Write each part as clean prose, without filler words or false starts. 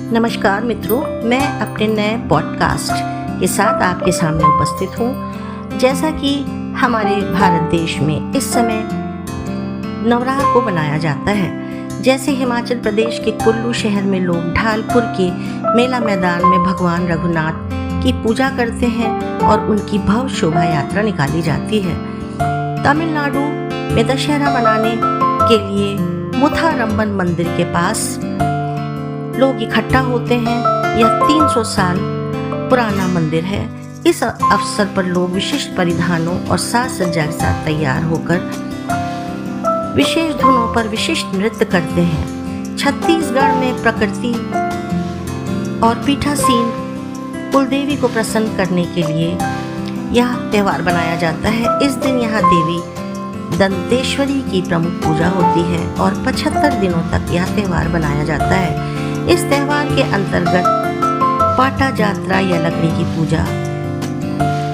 नमस्कार मित्रों, मैं अपने नए पॉडकास्ट के साथ आपके सामने उपस्थित हूँ। जैसा कि हमारे भारत देश में इस समय नवराह को मनाया जाता है, जैसे हिमाचल प्रदेश के कुल्लू शहर में लोग ढालपुर के मेला मैदान में भगवान रघुनाथ की पूजा करते हैं और उनकी भव्य शोभा यात्रा निकाली जाती है। तमिलनाडु में दशहरा मनाने के लिए मुथारम्बन मंदिर के पास लोग इकट्ठा होते हैं। यह 300 साल पुराना मंदिर है। इस अवसर पर लोग विशिष्ट परिधानों और साज सज्जा के साथ तैयार होकर विशेष धुनों पर विशिष्ट नृत्य करते हैं। छत्तीसगढ़ में प्रकृति और पीठासीन कुलदेवी को प्रसन्न करने के लिए यह त्योहार बनाया जाता है। इस दिन यहाँ देवी दंतेश्वरी की प्रमुख पूजा होती है और 75 दिनों तक यह त्योहार बनाया जाता है। इस त्योहार के अंतर्गत पाटा जात्रा या लकड़ी की पूजा,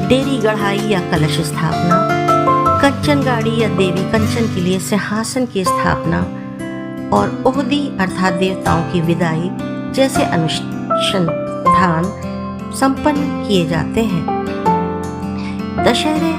डेरी गढ़ाई या कलश स्थापना, कंचन गाड़ी या देवी कंचन के लिए सिंहासन की स्थापना और ओहदी अर्थात देवताओं की विदाई जैसे अनुष्ठान संपन्न किए जाते हैं। दशहरे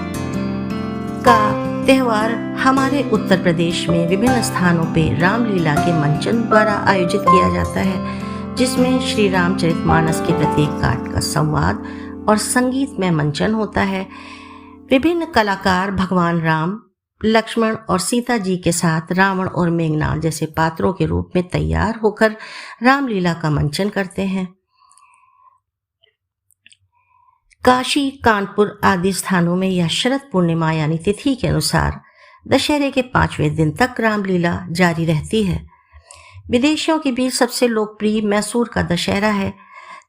का त्योहार हमारे उत्तर प्रदेश में विभिन्न स्थानों पर रामलीला के मंचन द्वारा आयोजित किया जाता है, जिसमें श्री रामचरितमानस के प्रत्येक कांड का संवाद और संगीतमय मंचन होता है। विभिन्न कलाकार भगवान राम, लक्ष्मण और सीता जी के साथ रावण और मेघनाद जैसे पात्रों के रूप में तैयार होकर रामलीला का मंचन करते हैं। काशी, कानपुर आदि स्थानों में यह शरद पूर्णिमा यानी तिथि के अनुसार दशहरे के 5वें दिन तक रामलीला जारी रहती है। विदेशियों के बीच सबसे लोकप्रिय मैसूर का दशहरा है।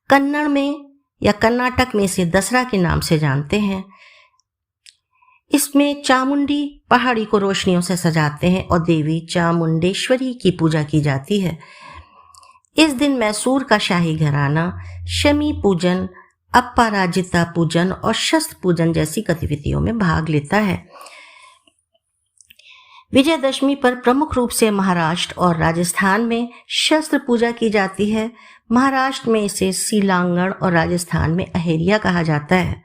कन्नड़ में या कर्नाटक में इसे दसरा के नाम से जानते हैं। इसमें चामुंडी पहाड़ी को रोशनियों से सजाते हैं और देवी चामुंडेश्वरी की पूजा की जाती है। इस दिन मैसूर का शाही घराना शमी पूजन, अपराजिता पूजन और शस्त्र पूजन जैसी गतिविधियों में भाग लेता है। विजयदशमी पर प्रमुख रूप से महाराष्ट्र और राजस्थान में शस्त्र पूजा की जाती है। महाराष्ट्र में इसे सीलांगण और राजस्थान में अहेरिया कहा जाता है।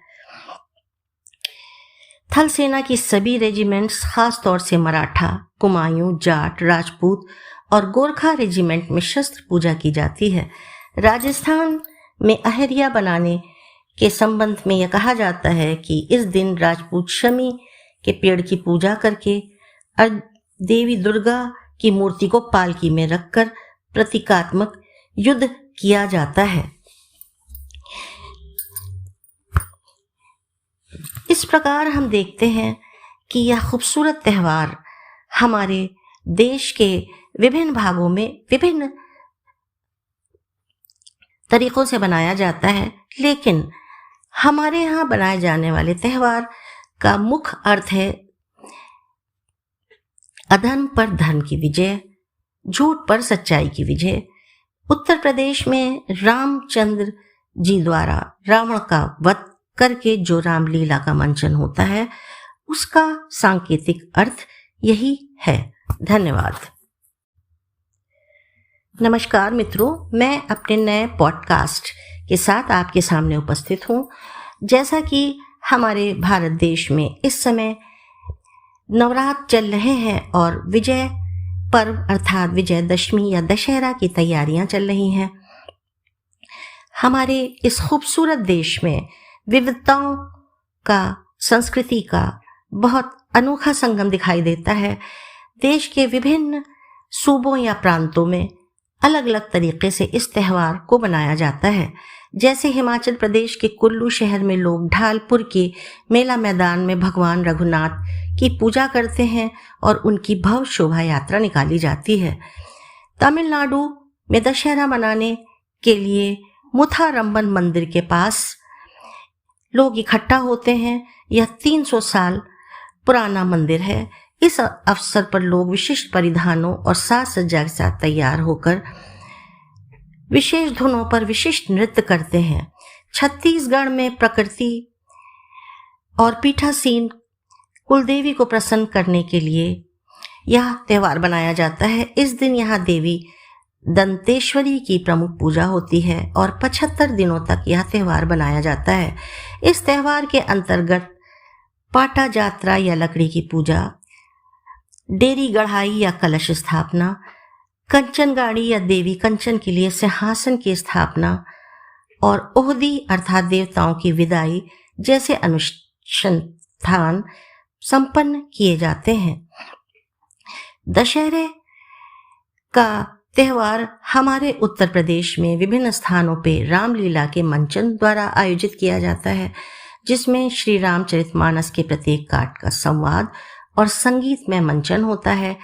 थल सेना की सभी रेजिमेंट्स, खासतौर से मराठा, कुमायूं, जाट, राजपूत और गोरखा रेजिमेंट में शस्त्र पूजा की जाती है। राजस्थान में अहेरिया बनाने के संबंध में यह कहा जाता है कि इस दिन राजपूत शमी के पेड़ की पूजा करके देवी दुर्गा की मूर्ति को पालकी में रखकर प्रतीकात्मक युद्ध किया जाता है। इस प्रकार हम देखते हैं कि यह खूबसूरत त्योहार हमारे देश के विभिन्न भागों में विभिन्न तरीकों से बनाया जाता है, लेकिन हमारे यहाँ बनाए जाने वाले त्योहार का मुख्य अर्थ है अधर्म पर धर्म की विजय, झूठ पर सच्चाई की विजय। उत्तर प्रदेश में रामचंद्र जी द्वारा रावण का वध करके जो रामलीला का मंचन होता है, उसका सांकेतिक अर्थ यही है। धन्यवाद। नमस्कार मित्रों, मैं अपने नए पॉडकास्ट के साथ आपके सामने उपस्थित हूँ। जैसा कि हमारे भारत देश में इस समय नवरात्र चल रहे हैं और विजय पर्व अर्थात विजयदशमी या दशहरा की तैयारियां चल रही हैं। हमारे इस खूबसूरत देश में विविधताओं का, संस्कृति का बहुत अनोखा संगम दिखाई देता है। देश के विभिन्न सूबों या प्रांतों में अलग अलग तरीके से इस त्योहार को मनाया जाता है। जैसे हिमाचल प्रदेश के कुल्लू शहर में लोग ढालपुर के मेला मैदान में भगवान रघुनाथ की पूजा करते हैं और उनकी भव्य शोभा यात्रा निकाली जाती है। तमिलनाडु में दशहरा मनाने के लिए मुथारम्बन मंदिर के पास लोग इकट्ठा होते हैं। यह 300 साल पुराना मंदिर है। इस अवसर पर लोग विशिष्ट परिधानों और साज सज्जा के साथ तैयार होकर विशेष धुनों पर विशिष्ट नृत्य करते हैं। छत्तीसगढ़ में प्रकृति और पीठासीन कुलदेवी को प्रसन्न करने के लिए यह त्योहार बनाया जाता है। इस दिन यहाँ देवी दंतेश्वरी की प्रमुख पूजा होती है और 75 दिनों तक यह त्यौहार बनाया जाता है। इस त्यौहार के अंतर्गत पाटा जात्रा या लकड़ी की पूजा, डेरी गढ़ाई या कलश स्थापना, कंचन गाड़ी या देवी कंचन के लिए सिंहासन की स्थापना और ओहदी अर्थात देवताओं की विदाई जैसे अनुष्ठान संपन्न किए जाते हैं। दशहरे का त्यौहार हमारे उत्तर प्रदेश में विभिन्न स्थानों पे रामलीला के मंचन द्वारा आयोजित किया जाता है, जिसमें श्री रामचरितमानस के प्रत्येक कांड का संवाद और संगीतमय मंचन होता है।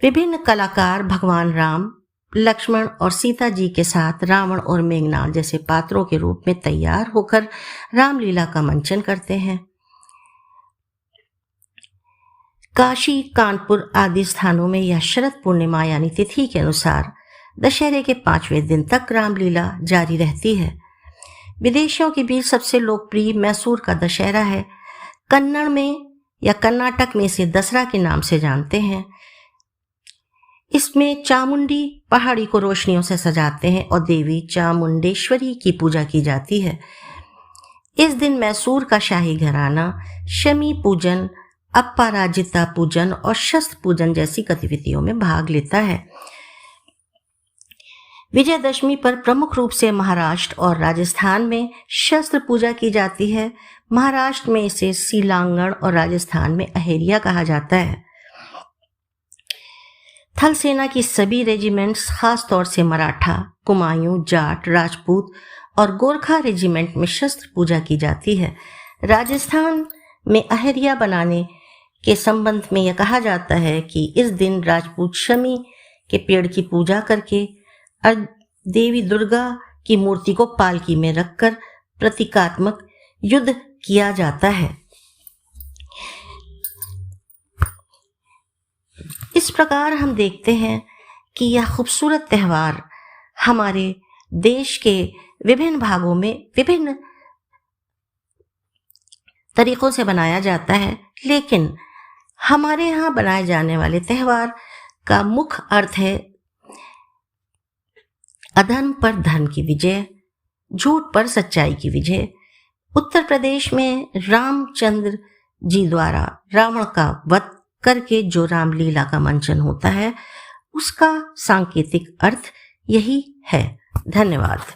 विभिन्न कलाकार भगवान राम, लक्ष्मण और सीता जी के साथ रावण और मेघनाद जैसे पात्रों के रूप में तैयार होकर रामलीला का मंचन करते हैं। काशी, कानपुर आदि स्थानों में यह शरद पूर्णिमा यानी तिथि के अनुसार दशहरे के 5वें दिन तक रामलीला जारी रहती है। विदेशियों के बीच सबसे लोकप्रिय मैसूर का दशहरा है। कन्नड़ में या कर्नाटक में इसे दसरा के नाम से जानते हैं। इसमें चामुंडी पहाड़ी को रोशनियों से सजाते हैं और देवी चामुंडेश्वरी की पूजा की जाती है। इस दिन मैसूर का शाही घराना शमी पूजन, अपराजिता पूजन और शस्त्र पूजन जैसी गतिविधियों में भाग लेता है। विजयदशमी पर प्रमुख रूप से महाराष्ट्र और राजस्थान में शस्त्र पूजा की जाती है। महाराष्ट्र में इसे सीलांगण और राजस्थान में अहेरिया कहा जाता है। थल सेना की सभी रेजिमेंट्स, खासतौर से मराठा, कुमायूं, जाट, राजपूत और गोरखा रेजिमेंट में शस्त्र पूजा की जाती है। राजस्थान में अहेरिया बनाने के संबंध में यह कहा जाता है कि इस दिन राजपूत शमी के पेड़ की पूजा करके देवी दुर्गा की मूर्ति को पालकी में रखकर प्रतीकात्मक युद्ध किया जाता है। इस प्रकार हम देखते हैं कि यह खूबसूरत त्यौहार हमारे देश के विभिन्न भागों में विभिन्न तरीकों से बनाया जाता है, लेकिन हमारे यहाँ बनाए जाने वाले त्यौहार का मुख्य अर्थ है अधर्म पर धर्म की विजय, झूठ पर सच्चाई की विजय। उत्तर प्रदेश में रामचंद्र जी द्वारा रावण का वध करके जो रामलीला का मंचन होता है, उसका सांकेतिक अर्थ यही है। धन्यवाद।